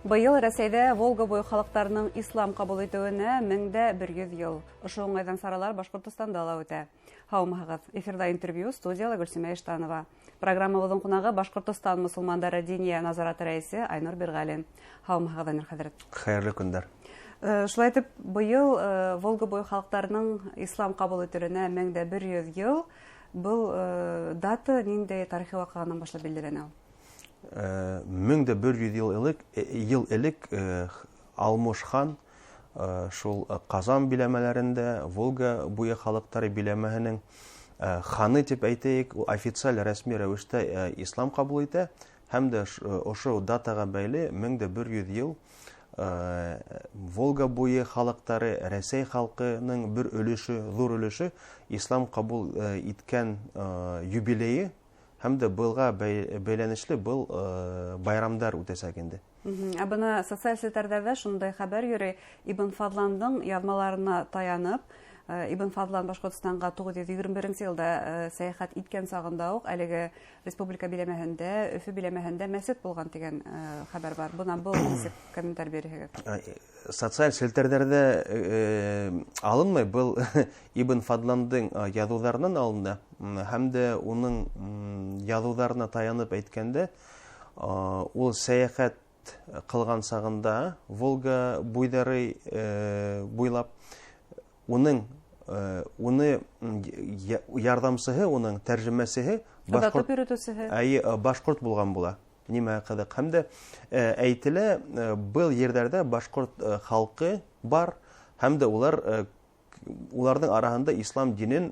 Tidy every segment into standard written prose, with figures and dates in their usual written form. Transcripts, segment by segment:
Быйыл Рәсәйдә Волга буй халыктарының ислам кабул итүенә 1100 ел. Ошо уңайдан саралар Башкортостанда ла үтә. Һаумыгыз, эфирда интервью, студияда Гөлсемә Иштанова. Программабыздың кунагы Башкортостан мусулмандары диния назараты рәисе Айнур Биргалин. Һаумыгыз, Айнур хәзрәт. Хәерле көндәр. Шулай итеп, быйыл Волга буй халыктарының ислам кабул итүенә 1100 ел. Бу дата ниндәй тарихи вакыйгадан башлап билгеләнә? 1100 ел элек Алмуш хан шул Казан биләмәләрендә Волга буе халыктары биләмәһенең ханы дип әйтәйек, официаль рәсми рәвештә ислам кабул итә һәм дә ошо датага бәйле 1100 ел Волга буе халыктары, Рәсәй халкының бер өлеше, зур өлеше ислам кабул иткән юбилее һәм дә булга бәйләнешле был байрамдар үтәсәк инде. Бына социаль сетьләрдә шундай хәбәр йөри, Ибн Фадланның язмаларына таянып, Ибн Фадлан Башкортстанга 921 елда сәяхәт иткән сагында ук әлеге республика биләмәһендә, Өфе биләмәһендә мәсҗид булган дигән хәбәр бар. Буна бу комментарий бирегез. Социаль сетьләрдә алынмый, был Ибн Фадландың язуларынан алынды һәм дә уның язуларына таянып әйткәндә, ул сәяхәт кылган сагында Волга буйлары буйлап уны ярдәмчесе, уның тәрҗемәчесе башкорт булган була. Нимә кызык. Һәм дә әйтелә, был ерләрдә башкорт халкы бар һәм дә уларның арасында ислам динен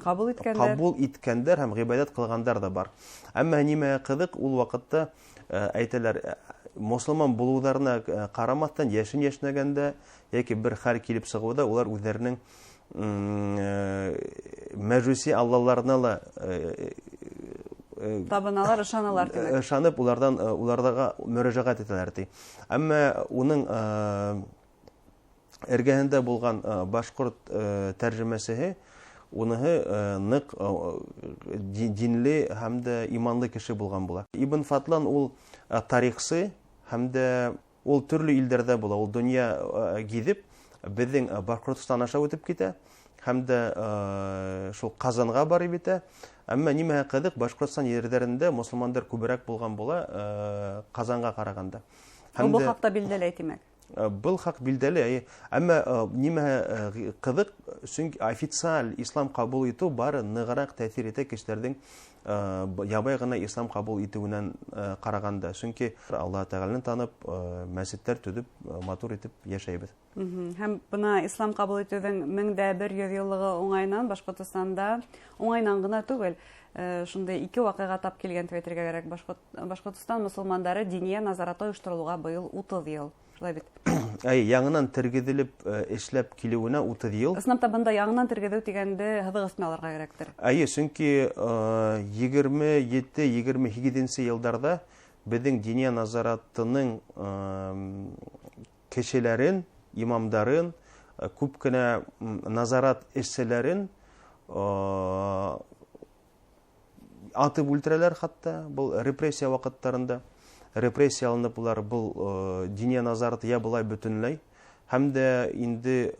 кабул иткәннәр һәм гыйбадат кылгандар да бар. Әмма нимә кызык, ул вакытта әйтәләр, мусламан булуларына карамастан яшәгәндә яки бер хәл килеп чыгуда, улар үзләренең мәҗүси аллаларына ла табыналар, ышаналар димәк. Ышанып, уларга мөрәҗәгать итәләр ди. Әмма уның эргәһендә булган башкорт тәрҗемәчесе уныһы нык динле һәм дә иманлы кеше булган була. Ибн Фатлан ул тарихчы һәм дә ул төрле илләрдә була. Ул дөнья гизеп, безнең Башкортстан аша үтеп китә һәм дә шул Казанга барып итә. Әмма нимә кызык, Башкортстан ерләрендә мусламандар күбрәк булган була Казанга караганда. Бу хакта билдәле әйтимәк. Был хак билдәле, әмма нимә кызык, чөнки официаль ислам кабул итү бары ныграк тәэсир итә кешеләрнең ябай гына ислам кабул итүеннән караганда. Чөнки Алла Тәгаләне танып, мәсҗидләр төзеп, матур итеп яшәйбез. Һәм бына ислам кабул итүнең 1100 еллыгы уңайнан Башкортстанда уңайнан гына түгел, шундай ике вакыйга тап килгән дип әйтергә кирәк. Башкортстан мусулмандары диния назараты оештырылуга быел 30 ел. Яңынан тергеделеп эшләп килүенә 30 ел. Исламда бында яңынан тергедү дигәндә хәзер алырга кирәктер. Чөнки 27-28 елларда безнең диния назаратының кешеләрен, имамдарын, күп кенә назарат эшчеләрен атып үлтерәләр, хәтта бу репрессия вакытларында. Репрессия алынып, улар был диния назараты я булай бөтенләй һәм дә инде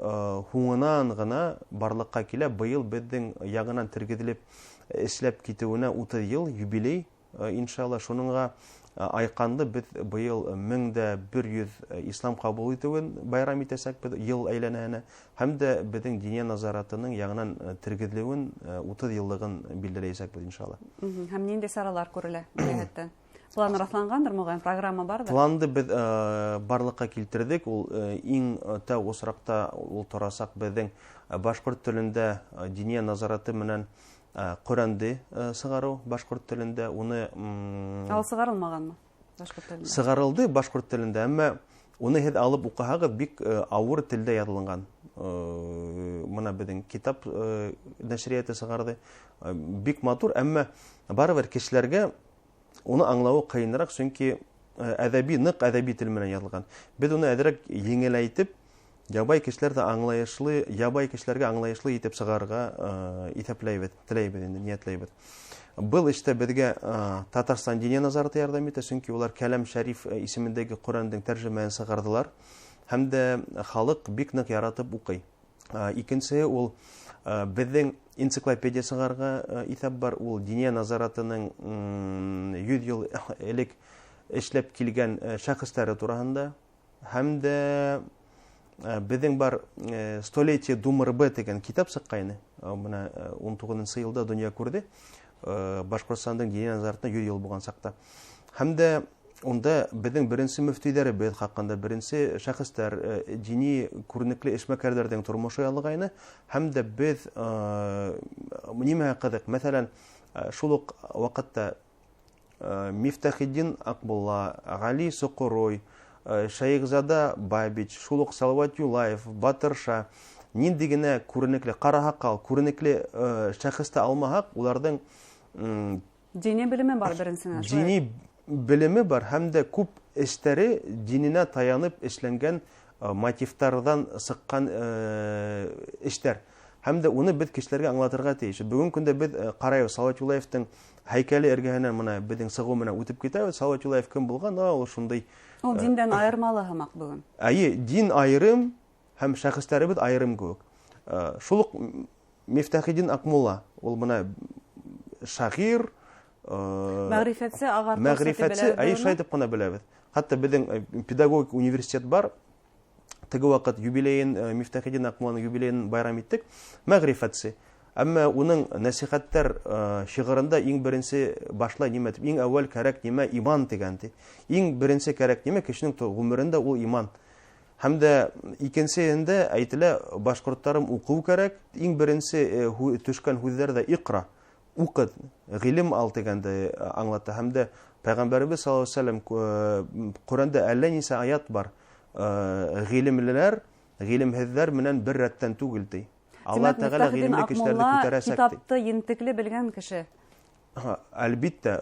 хуңынан гына барлыкка килә. Быел безнең ягынан тергеделеп эшләп китүенә 30 ел юбилей, иншалла. Шуныңга айканды без быел 1100 ислам кабул итүен байрам итәсәк, ел әйләнәһенә һәм дә безнең диния назаратының ягынан тергеделүен 30 еллыгын билдәләйсәк, иншалла. Һәм нинди саралар күрелә бу? План раслангандыр, мөгаен программа бардыр. Планды без барлыкка килтердек. Ул иң тәү осракта ул торасак безнең башкорт телендә диния назараты менән Коранды сыгару башкорт телендә. Уны сыгарылмаганмы башкорт телендә? Сыгарылды башкорт телендә, әмма уны һез алып укыһагыз, бик авыр телдә язылган. Моны безнең китап нәшрияты сыгарды. Бик матур, әмма барыбер кешеләргә уны аңлауы кыйынрак, чөнки нык әдәби тел менән язылган. Без уны әзрәк еңеләйтеп, ябай кешеләргә аңлаешлы итеп сыгарга исәпләйбез, теләйбез, ниятләйбез. Был эштә безгә Татарстан диния назараты ярдәм итә, чөнки улар Кәләм Шәриф исемендәге Коръәннең тәрҗемәен сыгардылар һәм дә халык бик нык яратып укый. Икенчесе ул безнең энциклопедия сыгарга исәп бар, ул диния назаратының 100 ел элек эшләп килгән шәхесләре турында һәм дә безнең бар «Столетие Думыр Б» дигән китап сыккайны. Менә 19-нчы елда дөнья күрде. Башкортстандың диния назаратына 100 ел булган сакта. Һәм дә онда безнең беренче мөфтиләре без хакында беренче шәхесләр дини күренекле эшмәкәрләрдән тормышы ялгайны һәм дә без нимә кызык, мәсәлән, шул ук вакытта Мифтахиддин Акбулла, Гали Сокорой, Шәйхзада Бабич, шул ук Салават Юлаев, Батырша, нинди генә күренекле Карахакал, күренекле шәхестә алмаһак, уларның Dini bilimi var birincine. Dini bilimi var hem de күп эштәре диненә таянып эшләнгән мотивтардан сыккан эштәр. Һәм дә уны без кешеләргә аңлатырга тиеш. Бүген көндә без карайбыз Салават Юлаевның һәйкәле эргәһеннән менә безнең сыгу менә үтеп китәбез. Салават Юлаев кем булган? Ул шундый. Ул диндән аермалы һәмак бүген. Дин айрым һәм шәхесләребез айрым күк. Шул ук Мифтахиддин Акмулла, ул менә шагыйрь, мәгърифәтсе агартып мәгърифәтсе, шулай дип кына беләбез. Хәтта безнең педагогик университет бар. Теге вакыт юбилейын, Мифтахиддин Акмулланың юбилейын байрам иттек. Мәгърифәтсе. Әмма уның насихаттар шигырында иң беренче башлай нимә дип, иң әүвәл кәрәк нимә иман дигән ди. Иң беренче кәрәк нимә кешенең гомерендә ул иман. Һәм дә икенчесендә әйтелә, башкортларым уку кәрәк. Иң беренче төшкән һүзләр дә икра, укыт, гыйлем ал дигәнде аңлата. Һәм дә Пәйгамбәрбез саллаллаһу алейһи ва саллям Коръәндә әллә нисә аят бар. Гыйлемлеләр, гыйлемһезләр менән бер рәттән түгел ди. Алла Тәгалә гыйлемле кешеләрне күтәрәсәк ди. Китапты ентекле белгән кеше. Әлбиттә,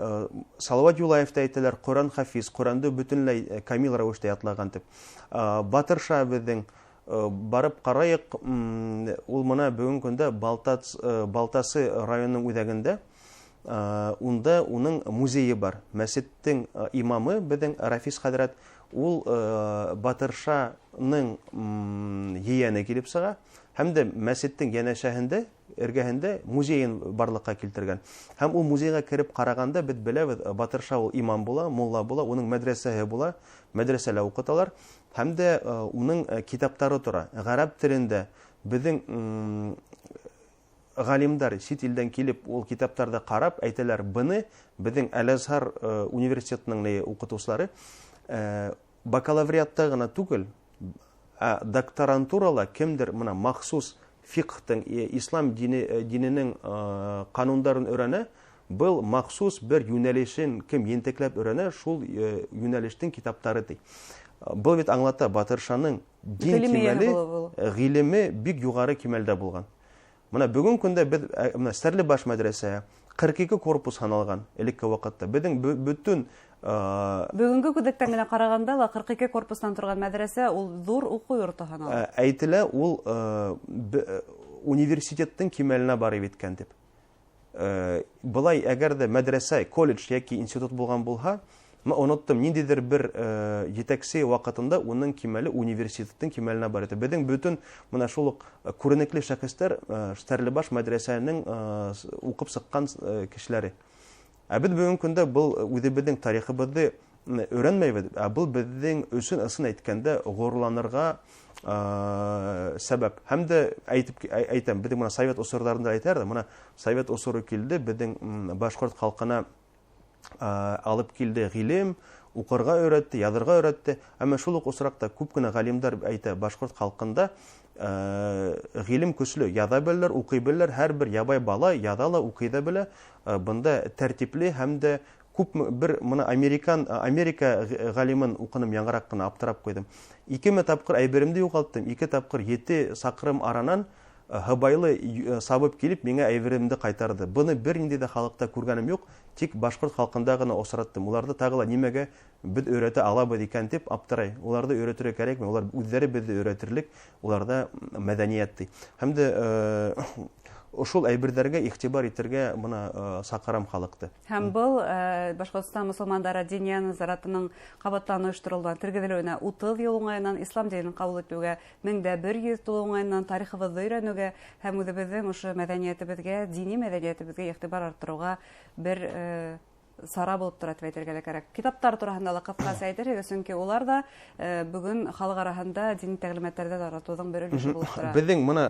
Салават Юлаев та әйтәләр, Коръән хафиз, Коръәнде бөтенләй камил рәвештә ятлаган дип. Батырша безнең барып карайык, ул моны бүген көндә Балтасы районының үзәгендә, унда уның музее бар. Мәсҗидтең имамы безнең Рафис хәзрәт, ул Батыршаның yeğeni килеп сыга. Һәм дә мәсҗидтең янәшәһендә, эргәһендә музейын барлыкка килтергән. Һәм ул музейга кирип караганда без беләбез, Батырша ул имам була, мулла була, уның мәдрәсәһе була, мәдрәсәлә укыталар. Һәм дә уның китаптары тора. Гарәп телендә безнең галимдар чит илдән килеп ул китаптарда карап әйтәләр, буны безнең Әл-Азһар университетының укытучылары бакалавриатта гына түгел, докторантурала кемдер менә махсус фикхтың, ислам диненең кануннарын өйрәнә, был махсус бер юнәлешен кем ентекләп өйрәнә, шул юнәлештең китаптары ди. Был бит аңлата Батыршаның дин кимәле, гыйлеме бик югары кимәлдә булган. Менә бүген көндә без менә Стәрлебаш мәдрәсә 42 корпус саналган элекке вакытта. Безнең бүтән бүгенге күдәктән генә караганда 42 корпустан торган мәдрәсә ул зур уку йорты санала. Әйтелә, ул университеттың кимәленә барып иткән дип. Булай әгәр дә мәдрәсә, колледж яки институт булган булса, мен оныттым, ниндидер бер җитәкче вакытында уның кимәле университеттың кимәленә бар иде. Безнең бүтән менә шул күренекле шәхесләр Стәрлебаш мәдрәсәнең укып сыккан кешеләре. Без бүген көндә был үзебезнең тарихыбызны өйрәнмәйбез, был безнең өчен ысын әйткәндә горурланырга сәбәп. Һәм дә әйтәм, безнең менә Совет усырларында әйтәр, менә Совет усыры килде, безнең башкорт халкына алып килде гыйлем, укырга өйрәтте, язырга өйрәтте. Әмма шул ук усракта күп кенә галимдар әйтә, башкорт халкында гыйлем көчле, яза беләләр, укый беләләр, һәрбер ябай бала яза ла, укый да белә. Бында тәртипле һәм дә күп бер моны Америка галимен укыным яңгырак кына аптырап куйдым. 2 тапкыр әйберемне югалттым, 2 тапкыр 7 сакрым аранан Хыбайлы сабып килеп миңа әйберемне кайтарды. Буны бернинди дә халыкта күргәнем юк, тик башкорт халкында гына осраттым. Уларда тагыла нимәгә без өйрәтә алабыз икән дип аптырай. Уларда өйрәтергә кирәкме? Улар үзләре безне өйрәтерлек, уларда мәдәният ди. Һәм дә ошол әйберҙәргә иғтибар итергә мына саҡырам халыҡты. Һәм был Башҡортостан мосолмандары диния назаратының ҡабатлан ойошторола тергеҙелеүенә 30 йыл уңайынан, ислам динен ҡабул итеүгә 1100 тулы уңайынан, тарихыбыҙҙы өйрәнеүгә һәм үҙебеҙҙең ошо мәҙәниәтебеҙгә, дини мәҙәниәтебеҙгә иғтибар арттырыуға бер сара булып тора дип әйтергә лә кәрәк. Китаптар тураһында ла ҡыҫҡаса әйтерһегеҙ, сөнки улар да бөгөн халыҡ араһында дини тәғлимәттәрҙе таратыуҙың бер өлөшө булып тора. Беҙҙең мына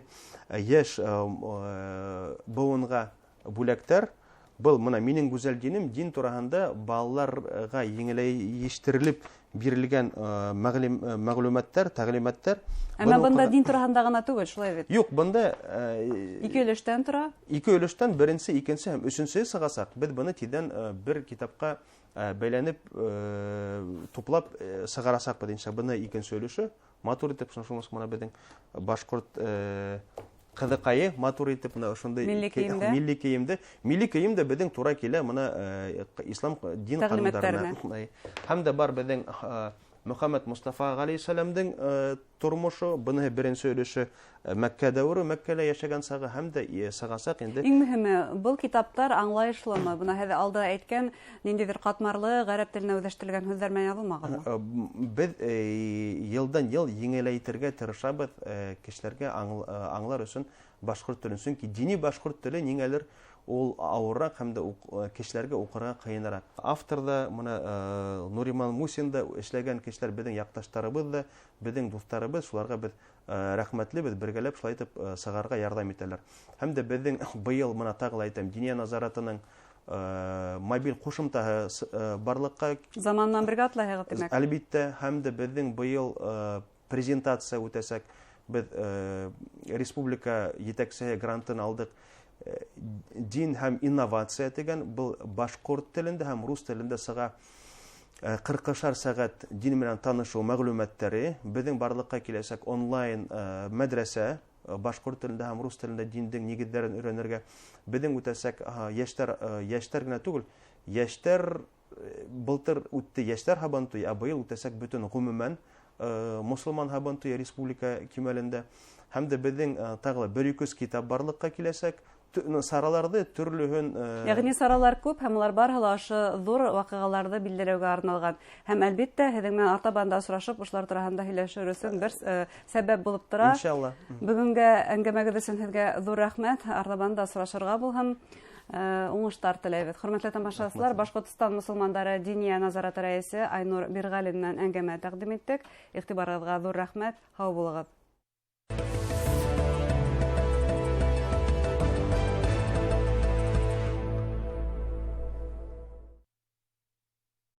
йәш быуынға бүләктәр, был мына минең гүзәл динем, дин тураһында балаларға еңеләйештерелеп бирелгән мәғлүмәттәр, тәғлимәттәр. Әммә бында дин тураһында ғына түгел, шулай бит? Юҡ, бында ике өлөштән тора. Ике өлөштән беренсе, икенсе һәм өсөнсө сығасаҡ. Беҙ быны тиҙҙән бер китапҡа бәйләнеп, туплап сығарасаҡбыҙ иншалла. Быны икенсе өлөшө. Матур итеп, шуны беҙҙең башҡорт ҡыҙыҡайы матур итеп, милли кейемде. Милли кейем дә беҙҙең тура килә мына ислам дин ҡанундарына. Һәм дә бар беҙҙең Мөхәммәд Мустафа ғәләйһиссәләмдең тормошо, быныһы беренсе өлөшө Мәккә дәүре, Мәккәлә йәшәгән сағы һәм дә сығасаҡ инде. Иң мөһиме, был китаптар аңлайышлымы? Бына һеҙ алда әйткән ниндәйҙер ҡатмарлы, ғәрәп теленә үҙләштерелгән һүҙҙәр менән яҙылмағанмы? Беҙ йылдан-йыл еңеләйтергә тырышабыҙ кешеләргә аңлар өсөн башҡорт телен. Сөнки дини башҡорт теле ниңәлер ул ауырыраҡ һәм дә кешеләргә уҡырға ҡыйыныраҡ. Авторҙа, Нуриман Мусин да эшләгән кешеләр беҙҙең яҡташтарыбыҙ да, беҙҙең дуҫтарыбыҙ, шуларға беҙ рәхмәтлебеҙ, бергәләп шулай итеп сығарға ярҙам итәләр. Һәм дә беҙҙең быйыл, тағы ла әйтәм, диния назаратының мобиль ҡушымтаһы барлыҡҡа. Заманнан бергә атлайһығыҙ, тимәк. Әлбиттә, һәм дә беҙҙең быйыл презентация үтәсәк. Беҙ республика етәксеһе грантын алдыҡ. Дин һәм инновация тигән, был башҡорт телендә һәм рус телендә сыға 40 сәғәт дин менән танышыу мәғлүмәттәре. Беҙҙең барлыҡҡа киләсәк онлайн мәдрәсә, башҡорт телендә һәм рус телендә диндең нигеҙҙәрен өйрәнергә. Беҙҙең үтәсәк йәштәр генә түгел, йәштәр былтыр үтте йәштәр һабантуйы, ә быйыл үтәсәк бөтөн ғөмүмән мосолман һабантуйы республика кимәлендә. Һәм дә беҙҙең тағы 1-2 китап барлыҡҡа киләсәк. Сараларҙы төрлөһөн... Яғни саралар күп, һәм улар барыһы ла ошо ҙур ваҡиғаларҙы билдәләүгә арналған. Һәм әлбиттә, һеҙҙең менән артабанда осрашып, ошолар тураһында һөйләшер өсөн бер сәбәп булып тора. Иншалла. Бөгөнгә әңгәмәгеҙ өсөн һеҙгә ҙур рәхмәт. Артабанда осрашырға булһын. Уңыштар теләйбеҙ. Хөрмәтле тамашасылар, Башҡортостан мосолмандары диния назараты рәйесе Айнур Бирғәлин менән әңгәмә тәҡдим иттек. Иғтибарығыҙға ҙур рәхмәт. Һау булығыҙ.